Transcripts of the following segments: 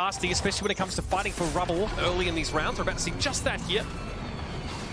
nasty, especially when it comes to fighting for rubble early in these rounds. We're about to see just that here.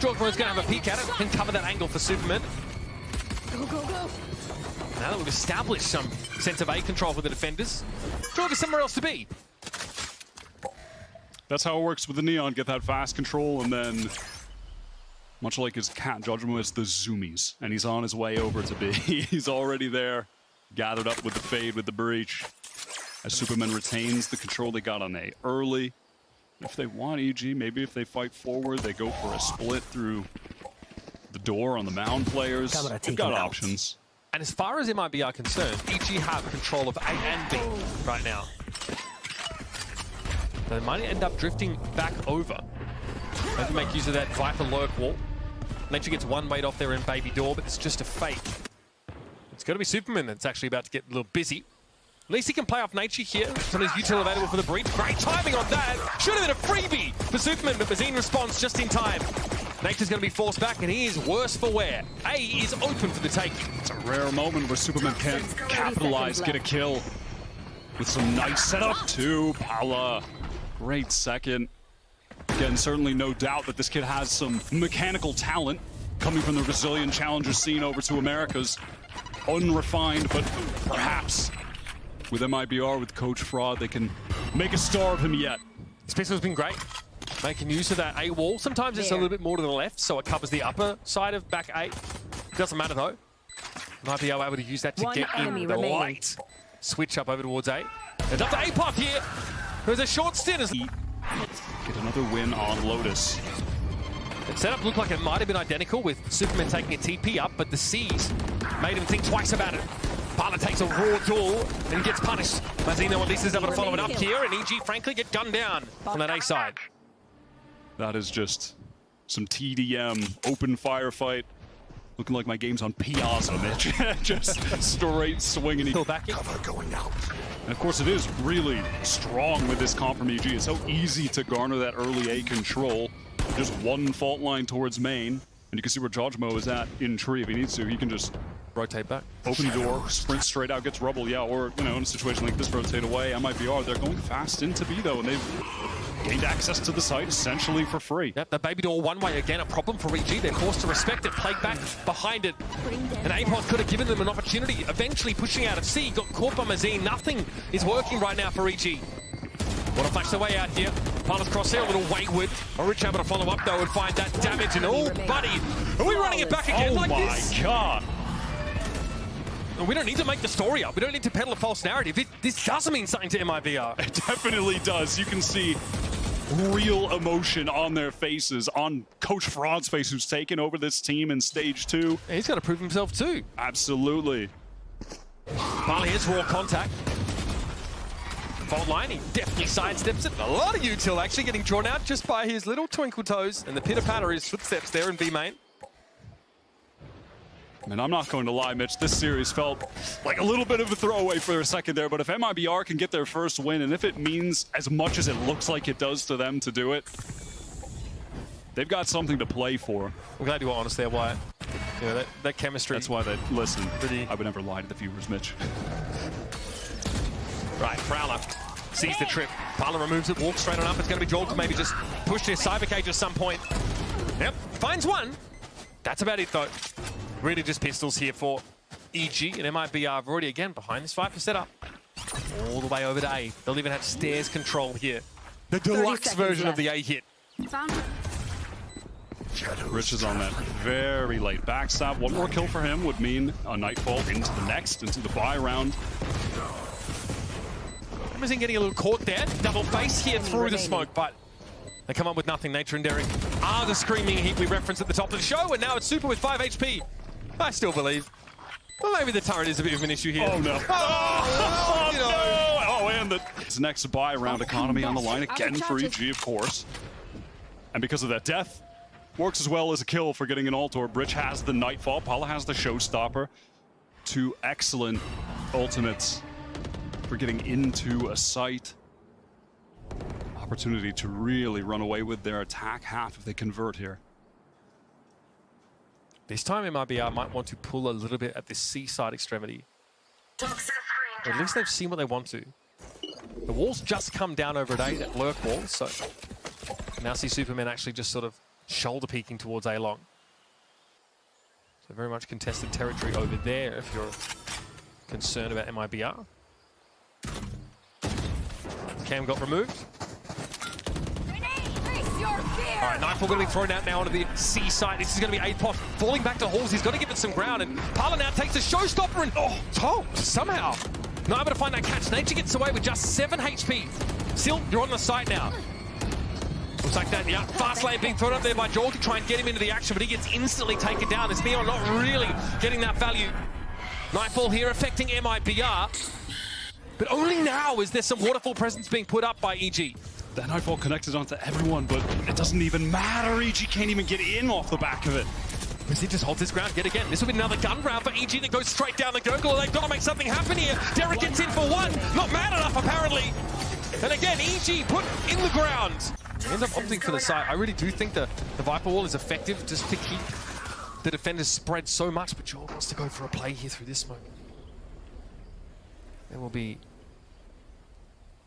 Jorgmo's going to have a peek at it, can cover that angle for Superman. Go, go, go. Now that we've established some sense of A control for the defenders, Jorg is somewhere else to be. That's how it works with the Neon. Get that fast control, and then, much like his cat, Jorgmo is the zoomies, and he's on his way over to B. He's already there, gathered up with the fade, with the breach. As Superman retains the control they got on A early. If they want EG, maybe if they fight forward, they go for a split through the door on the mound players. They've got options. And as far as MIBR are concerned, EG have control of A and B right now. They might end up drifting back over. They have to make use of that Viper lurk wall. Nature gets one weight off there in Baby Door, but it's just a fake. It's going to be Superman that's actually about to get a little busy. At least he can play off Nature here. Some of his util available for the breach. Great timing on that. Should have been a freebie for Superman, but Mazine responds just in time. Nature's going to be forced back, and he is worse for wear. A is open for the take. It's a rare moment where Superman can capitalize, get a kill. With some nice setup to Pala. Great second. Again, certainly no doubt that this kid has some mechanical talent coming from the Brazilian challenger scene over to Americas. Unrefined, but perhaps with MIBR, with Coach Fraud, they can make a star of him yet. This pistol's been great. Making use of that A wall. Sometimes it's a little bit more to the left, so it covers the upper side of back A. Doesn't matter though. Might be able to use that to get in the light. Switch up over towards A. It's up to A path here. There's a short stint. Get another win on Lotus. The setup looked like it might have been identical with Superman taking a TP up, but the C's made him think twice about it. Parla takes a raw duel and gets punished. Mazino at least is able to follow it up here, and EG frankly get gunned down on that A side. That is just some TDM, open firefight. Looking like my game's on Piazza, Mitch. Just straight swinging. Cover going out. And of course it is really strong with this comp from EG. It's so easy to garner that early A control. Just one fault line towards main. And you can see where Jorgmo is at in tree. If he needs to, he can just rotate back. Open door, sprint straight out, gets rubble, yeah, or, you know, in a situation like this, rotate away. MIBR, they're going fast into B, though, and they've gained access to the site essentially for free. Yep, the Baby Door one way again, a problem for EG. They're forced to respect it, played back behind it. And APOD could have given them an opportunity, eventually pushing out of C, got caught by Mazine. Nothing is working right now for EG. Want to flash the way out here. Parla's crosshair, a little wayward. Rich able to follow up, though, and find that damage. And, oh, buddy, are we running it back again like this? Oh, my God. We don't need to make the story up. We don't need to peddle a false narrative. This does mean something to MIBR. It definitely does. You can see real emotion on their faces, on Coach Fraud's face, who's taken over this team in stage 2. Yeah, he's got to prove himself too. Absolutely. Parley hits raw contact. Fault line, he definitely sidesteps it. A lot of util actually getting drawn out just by his little twinkle toes and the pitter-patter his footsteps there in B main. And I'm not going to lie, Mitch, this series felt like a little bit of a throwaway for a second there, but if MIBR can get their first win, and if it means as much as it looks like it does to them to do it, they've got something to play for. I'm glad you were honest there, Wyatt. You know, that chemistry. That's why they listen. I would never lie to the viewers, Mitch. Right, Prowler sees the trip. Parla removes it, walks straight on up. It's going to be Joel to maybe just push his cyber cage at some point. Yep, finds one. That's about it, though. Really just pistols here for EG, and MIBR already again behind this fight for setup. All the way over to A. They'll even have stairs control here. The deluxe version of the A hit. Rich is on that very late backstab. One more kill for him would mean a Nightfall into the next, into the buy round. Amazing getting a little caught there. Double face here through the smoke, but they come up with nothing. Nature and Derek are the screaming heat we referenced at the top of the show, and now it's Super with 5 HP. I still believe. Well, maybe the turret is a bit of an issue here. Oh, no. Oh, no. Oh, and the next buy round economy on the line again for EG, of course. And because of that death, works as well as a kill for getting an ult, or Bridge has the Nightfall, Paula has the Showstopper. Two excellent ultimates for getting into a site. Opportunity to really run away with their attack half if they convert here. This time MIBR might want to pull a little bit at this C side extremity. Or at least they've seen what they want to. The wall's just come down over at A, that lurk wall, so now see Superman actually just sort of shoulder peeking towards A long. So very much contested territory over there if you're concerned about MIBR. Cam got removed. All right, Nightfall going to be thrown out now onto the C side. This is going to be APOF falling back to Halls. He's got to give it some ground, and Parla now takes a showstopper, and Tom somehow not able to find that catch. Nature gets away with just 7 HP. Still, you're on the site now. Looks like that, yeah. Fast lane being thrown up there by Joel to try and get him into the action, but he gets instantly taken down. This Neon not really getting that value. Nightfall here affecting MIBR, but only now is there some waterfall presence being put up by EG. That Nightfall connected onto everyone, but it doesn't even matter. EG can't even get in off the back of it. He just holds his ground yet again. This will be another gun round for EG that goes straight down the gurgler. They've got to make something happen here. Derek gets in for one. Not mad enough, apparently. And again, EG put in the ground. He ends up opting for the side. I really do think the Viper Wall is effective just to keep the defenders spread so much, but Joel wants to go for a play here through this smoke. There will be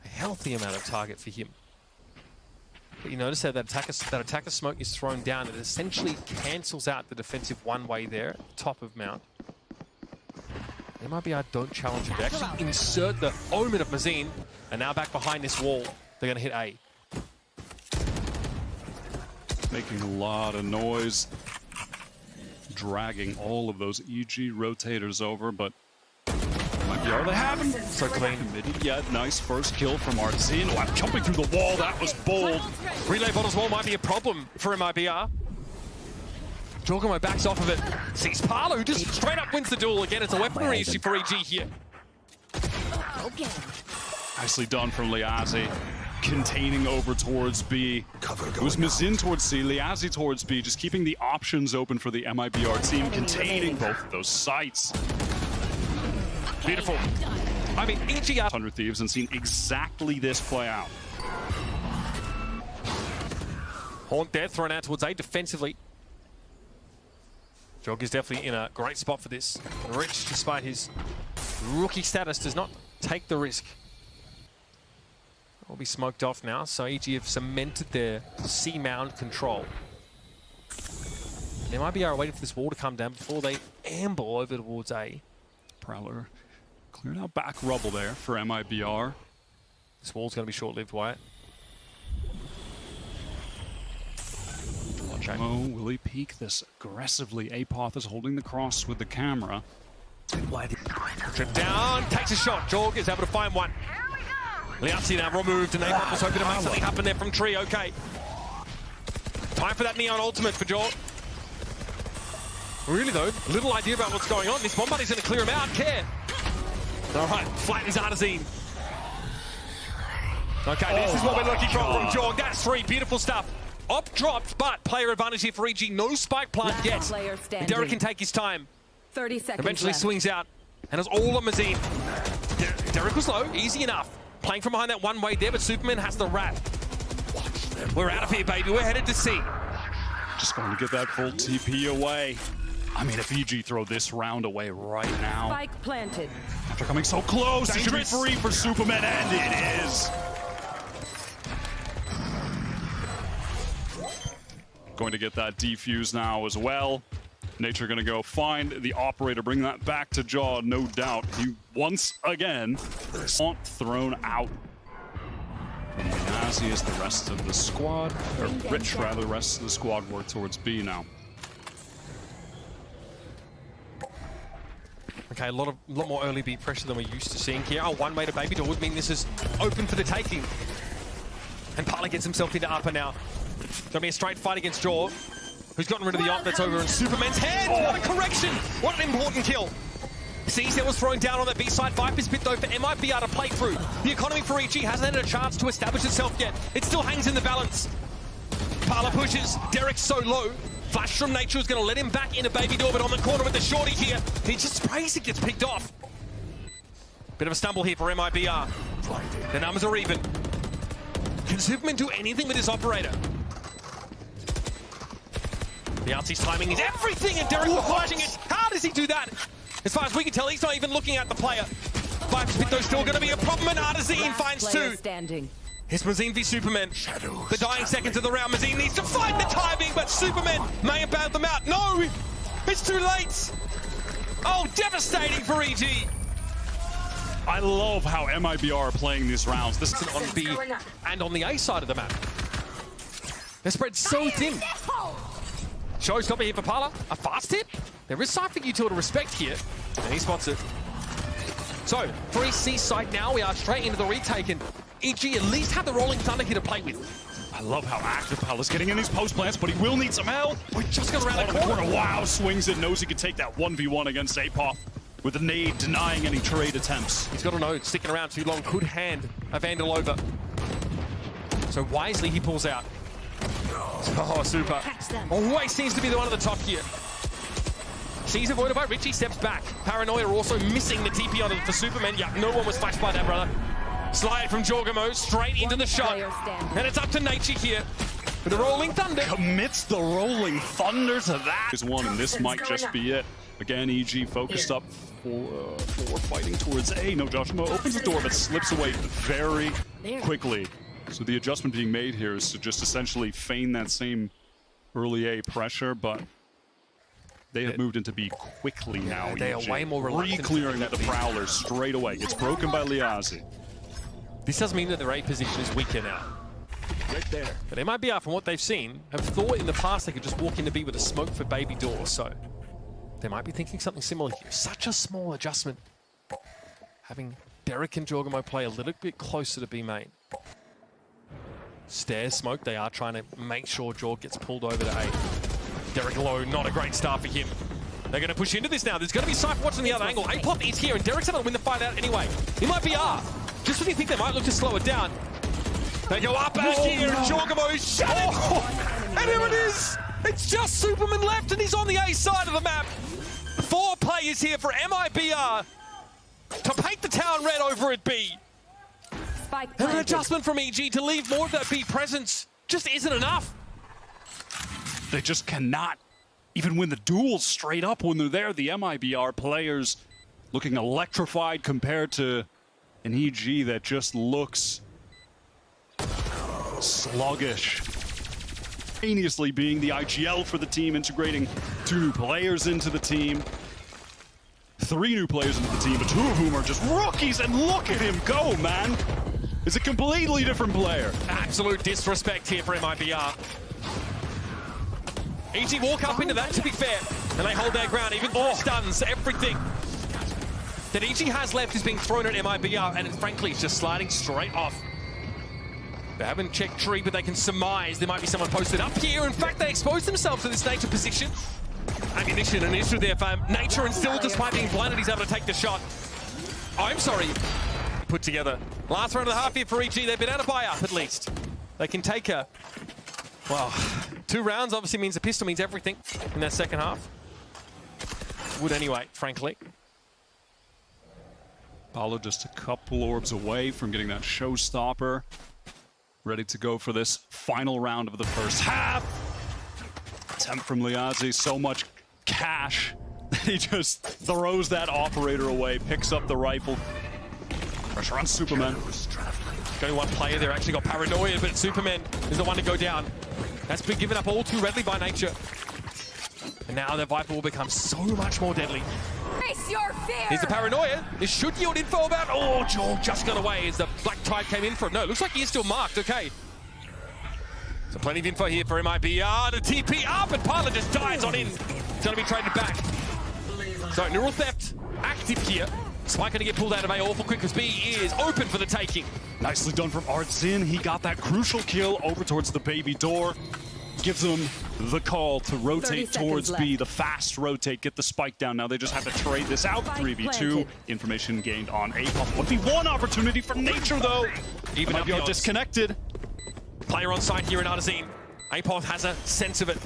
a healthy amount of target for him. But you notice that attacker smoke is thrown down. It essentially cancels out the defensive one-way there at the top of Mount. MIBR don't challenge it. They actually insert the Omen of Mazin, and now back behind this wall, they're going to hit A. Making a lot of noise. Dragging all of those EG rotators over, but MIBR, they haven't So clean. committed yet. Nice first kill from Arzin. Oh, I'm jumping through the wall. That was bold. Relay bottles wall might be a problem for MIBR. Jorgamo backs off of it. Sees Parla, who just straight up wins the duel. Again, it's a weaponry issue for EG here. Okay. Nicely done from Liazi. Containing over towards B. It was Mazin towards C, Liazi towards B, just keeping the options open for the MIBR team, containing both of those sites. Beautiful. I mean, EG up 100 Thieves and seen exactly this play out. Haunt there, thrown out towards A defensively. Jog is definitely in a great spot for this. Rich, despite his rookie status, does not take the risk. Will be smoked off now, so EG have cemented their C-mound control. They might be waiting for this wall to come down before they amble over towards A. Prowler clearing out back rubble there for MIBR. This wall's going to be short-lived, Wyatt. Oh, will he peek this aggressively? Apoth is holding the cross with the camera. Trip down, takes a shot. Jorg is able to find one. Liazi now removed, and Apoth was hoping to make something happen there from Tree. Okay. Time for that Neon ultimate for Jorg. Really, though, little idea about what's going on. This bomb buddy's going to clear him out. Care. All right, flattens Artazine. Okay, this is what we're looking for from Jorg. That's 3. Beautiful stuff. Op dropped, but player advantage here for EG. No spike plant yet. Derek can take his time. 30 seconds Eventually left. swings out, and it's all on Mazin. Derek was low, easy enough. Playing from behind that one way there, but Superman has the rat. We're out of here, baby. We're headed to C. Just going to get that full TP away. I mean, if EG throw this round away right now. Spike planted. After coming so close, it should be free for Superman, and it is. Going to get that defuse now as well. Nature going to go find the operator, bring that back to Jaw, no doubt. He once again thrown out. As he is the rest of the squad, or Rich rather, the rest of the squad work towards B now. Okay, a lot more early B pressure than we're used to seeing here. Oh, one way to Baby Door would mean this is open for the taking. And Parla gets himself into upper now. Gonna be a straight fight against Jaw, who's gotten rid of the op that's over in Superman's head. What a correction! What an important kill. CZ was thrown down on that B side. Viper's pit though for MIBR to play through. The economy for EG hasn't had a chance to establish itself yet. It still hangs in the balance. Parla pushes. Derek's so low. Flash from Nature is going to let him back into Baby Door, but on the corner with the shorty here. He just sprays, it gets picked off. Bit of a stumble here for MIBR. The numbers are even. Can Superman do anything with this operator? The Artsy's timing is everything, and Derek was watching it. How does he do that? As far as we can tell, he's not even looking at the player. revive spit, though, still going to be a problem, and Artazine finds Player 2. standing. Here's Mazine v Superman. The dying seconds of the round. Mazine needs to find the timing, but Superman may have bailed them out. No! It's too late! Oh, devastating for EG! I love how MIBR are playing these rounds. This On B and on the A side of the map. They're spread so thin. Showstopper here for Parla. A fast hit? There is Cypher util to respect here. And he spots it. So, 3C site now. We are straight into the retake, and EG at least have the Rolling Thunder here to play with. I love how active Pala's getting in these post plants, but he will need some help. We just got around the corner. Wow, swings it, knows he could take that 1v1 against Apoth with a nade denying any trade attempts. He's got a node sticking around too long. Could hand a Vandal over. So wisely he pulls out. Oh, super. Always seems to be the one at the top here. Sees avoided by Richie, steps back. Paranoia also missing the TP on it for Superman. Yeah, no one was flashed by that, brother. Slide from Jorgamo straight into the shot. And it's up to Nature here. With the Rolling Thunder. Commits the Rolling Thunder to that. Is one, and this might just be it. Again, EG focused up for fighting towards A. No, Joshua opens the door, but slips away very quickly. So the adjustment being made here is to just essentially feign that same early A pressure, but they have moved into B quickly now. They are way more reluctant. Re-clearing the Prowler straight away. Gets broken by Liazi. This doesn't mean that their A position is weaker now. Right there. But MIBR, from what they've seen, have thought in the past they could just walk into B with a smoke for Baby Door, so they might be thinking something similar here. Such a small adjustment. Having Derek and Jorgamo play a little bit closer to B main. Stairs smoke, they are trying to make sure Jorg gets pulled over to A. Derek low, not a great start for him. They're going to push into this now. There's going to be Cypher watching the other angle. Apoth is here, and Derek's able to win the fight out anyway. It might be R. Just when you think they might look to slow it down. They go up and here, and Jorgamo is shut. And here it is. It's just Superman left, and he's on the A side of the map. 4 players here for MIBR to paint the town red over at B. Spike And an planted. adjustment from EG to leave more of that B presence just isn't enough. They just cannot even win the duels straight up when they're there. The MIBR players looking electrified compared to an EG that just looks sluggish. Instantaneously being the IGL for the team, integrating 2 new players into the team. 3 new players into the team, but 2 of whom are just rookies, and look at him go, man! It's a completely different player. Absolute disrespect here for MIBR. EG walk up into that, to be fair, and they hold their ground, even stuns, everything that EG has left is being thrown at MIBR, and frankly, it's just sliding straight off. They haven't checked tree, but they can surmise there might be someone posted up here. In fact, they exposed themselves to this Nature position. Ammunition, an issue there for Nature, and still, despite being blinded, he's able to take the shot. Oh, I'm sorry. Put together. Last round of the half here for EG. They've been able to buy up, at least. They can take a... Well, 2 rounds obviously means a pistol means everything in that second half. Would anyway, frankly. Paulo just a couple orbs away from getting that showstopper. Ready to go for this final round of the first half. Attempt from Liazi, so much cash. He just throws that operator away, picks up the rifle. Pressure on Superman. Only one player there actually got Paranoia, but Superman is the one to go down. That's been given up all too readily by Nature. And now the Viper will become so much more deadly. Face your fear. Here's the Paranoia. This should yield info about... Oh, Joel just got away as the Black Tide came in for him. No, it looks like he is still marked. Okay. So plenty of info here for MIBR. The TP up, and Pilot just dies on in. It's going to be traded back. So Neural Theft active here. Spike going to get pulled out of A awful quick because B is open for the taking. Nicely done from Artzin. He got that crucial kill over towards the Baby Door. Gives them the call to rotate towards B. The fast rotate, get the spike down. Now they just have to trade this out. 3v2. Information gained on Apoth. 1v1 opportunity for Nature, though. Even up the odds. Disconnected. Player on site here in Artazine. Apoth has a sense of it.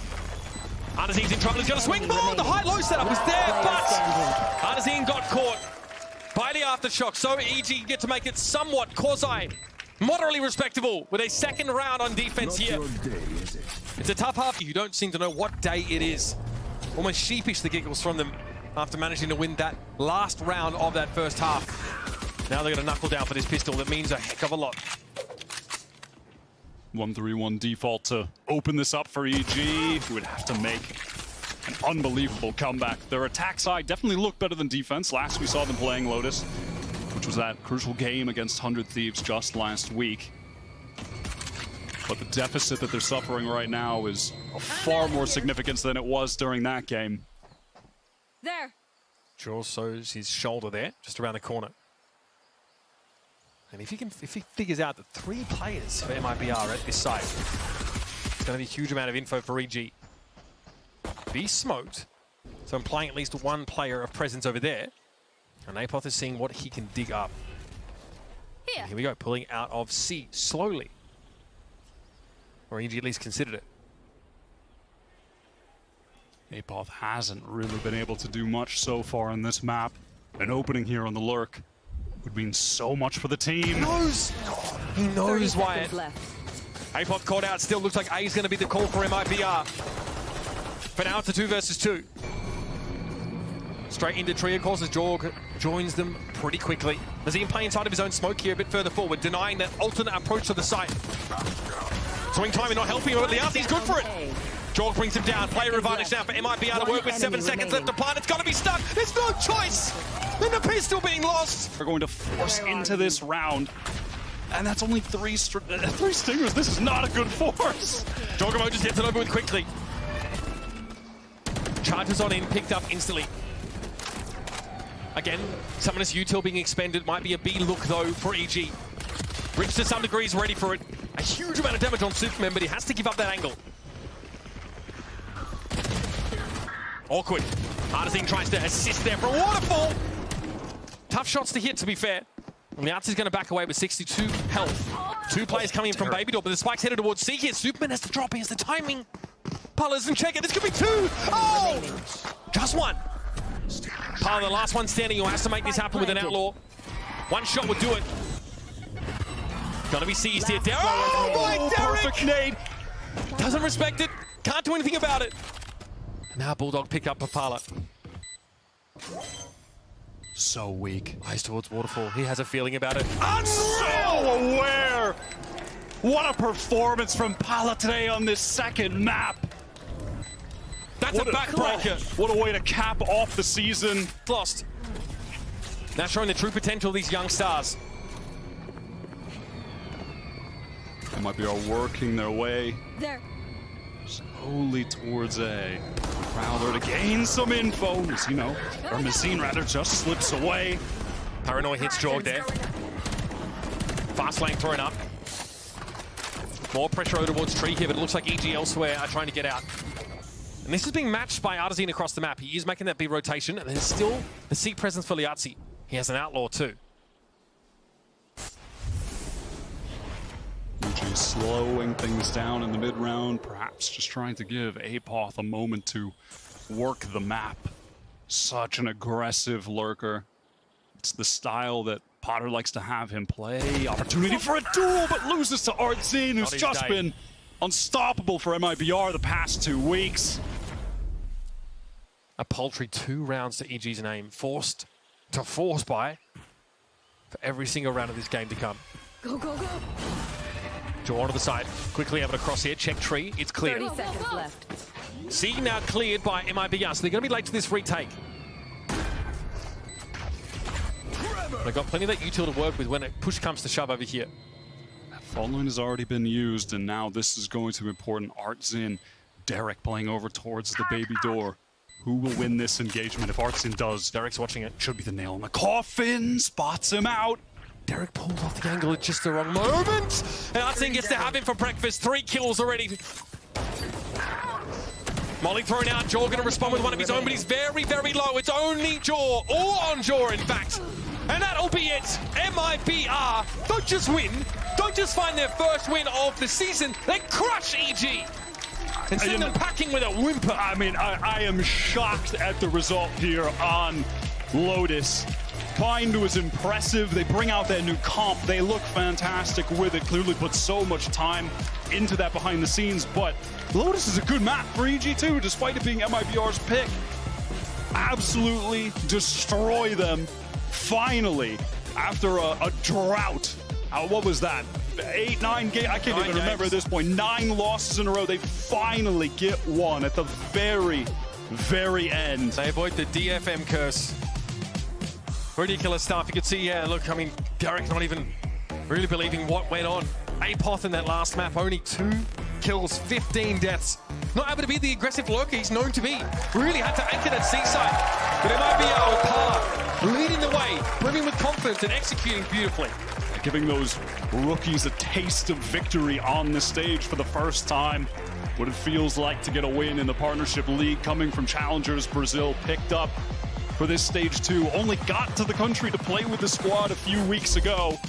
Artazine's in trouble. He's going to swing. Oh, the high-low setup was there, but Artazine got caught by the aftershock. So EG get to make it somewhat quasi-moderately respectable with a second round on defense here. It's a tough half. You don't seem to know what day it is. Almost sheepish, the giggles from them after managing to win that last round of that first half. Now they're going to knuckle down for this pistol. That means a heck of a lot. 1-3-1 default to open this up for EG, who would have to make an unbelievable comeback. Their attack side definitely looked better than defense. Last we saw them playing Lotus, which was that crucial game against 100 Thieves just last week. But the deficit that they're suffering right now is of far more significance than it was during that game. There. Jaws shows his shoulder there, just around the corner. And if he figures out that 3 players for MIBR at this site, it's going to be a huge amount of info for EG. Be smoked, so implying at least 1 player of presence over there. And Apoth is seeing what he can dig up. Here. Here we go, pulling out of C slowly. Or EG at least considered it. Apoth hasn't really been able to do much so far on this map. An opening here on the lurk would mean so much for the team. He knows Wyatt. Left. Apoth called out, still looks like A is going to be the call for MIBR. For now it's a 2 versus 2. Straight into trio course as Jorg joins them pretty quickly. Nazim playing inside of his own smoke here a bit further forward, denying that alternate approach to the site. Swing timing not helping him, but Liazi's good for it. Jorg brings him down. Player advantage now for MIBR to work with 7 seconds left to plant. It's got to be stuck. There's no choice. And the pistol being lost. They're going to force into this round. And that's only 3 stingers. This is not a good force. Jorgamo just gets it over with quickly. Charges on in, picked up instantly. Again, Summoners util being expended. Might be a B look though for EG. Rich to some degree is ready for it. A huge amount of damage on Superman, but he has to give up that angle. Awkward. Artisan tries to assist there for a waterfall. Tough shots to hit, to be fair. And the Arts is going to back away with 62 health. 2 players coming in from Baby Door, but the spike's headed towards C here. Superman has to drop. He has the timing. Pala doesn't check it. This could be 2. Oh! Just 1. Pala, the last one standing, who has to make this happen with an outlaw. 1 shot would do it. Gonna be seized here. Oh my, Derek! Perfect nade. Doesn't respect it. Can't do anything about it. Now Bulldog pick up Papala. So weak. Eyes towards Waterfall. He has a feeling about it. So aware. What a performance from Pala today on this second map. That's a backbreaker. What a way to cap off the season. Lost. Now showing the true potential of these young stars. They might be all working their way There. slowly towards A. Prowler to gain some info, as you know, or Mazine rather, just slips away. Paranoia hits Jorg there. Fast lane thrown up. More pressure over towards Tree here, but it looks like EG elsewhere are trying to get out. And this is being matched by Artisan across the map. He is making that big rotation, and there's still the seat presence for Liazzi. He has an outlaw too. EG slowing things down in the mid-round, perhaps just trying to give Apoth a moment to work the map. Such an aggressive lurker. It's the style that Potter likes to have him play. Opportunity for a duel, but loses to Artzine, who's just been unstoppable for MIBR the past 2 weeks. A paltry 2 rounds to EG's name, forced to force by for every single round of this game to come. Go, go, go. Jaw onto the side, quickly able to cross here, check Tree, it's clear. 30 seconds left. C now cleared by MIBR, so they're going to be late to this retake. They've got plenty of that util to work with when push comes to shove over here. Fault has already been used, and now this is going to be important. Artzin, Derek playing over towards the Baby Door. Who will win this engagement if Artzin does? Derek's watching it. Should be the nail in the coffin, spots him out. Derek pulled off the angle at just the wrong moment. And Artzin gets to have him for breakfast. 3 kills already. Molly thrown out. Jaw going to respond with one of his own, but he's very, very low. It's only Jaw, all on Jaw, in fact. And that'll be it. MIBR don't just win, don't just find their first win of the season, they crush EG. And send them packing with a whimper. I mean, I am shocked at the result here on Lotus. Bind was impressive. They bring out their new comp. They look fantastic with it. Clearly put so much time into that behind the scenes. But Lotus is a good map for EG too, despite it being MIBR's pick. Absolutely destroy them. Finally, after a drought. What was that? 8, 9 games? I can't even remember at this point. 9 losses in a row. They finally get one at the very, very end. They avoid the DFM curse. Ridiculous stuff. You could see, yeah, look, I mean, Derek not even really believing what went on. Apoth in that last map, only 2 kills, 15 deaths. Not able to be the aggressive lurker he's known to be. Really had to anchor that seaside. But MIBR with Par leading the way, brimming with confidence and executing beautifully. Giving those rookies a taste of victory on the stage for the first time. What it feels like to get a win in the Partnership League coming from Challengers Brazil, picked up for this stage 2. Only got to the country to play with the squad a few weeks ago.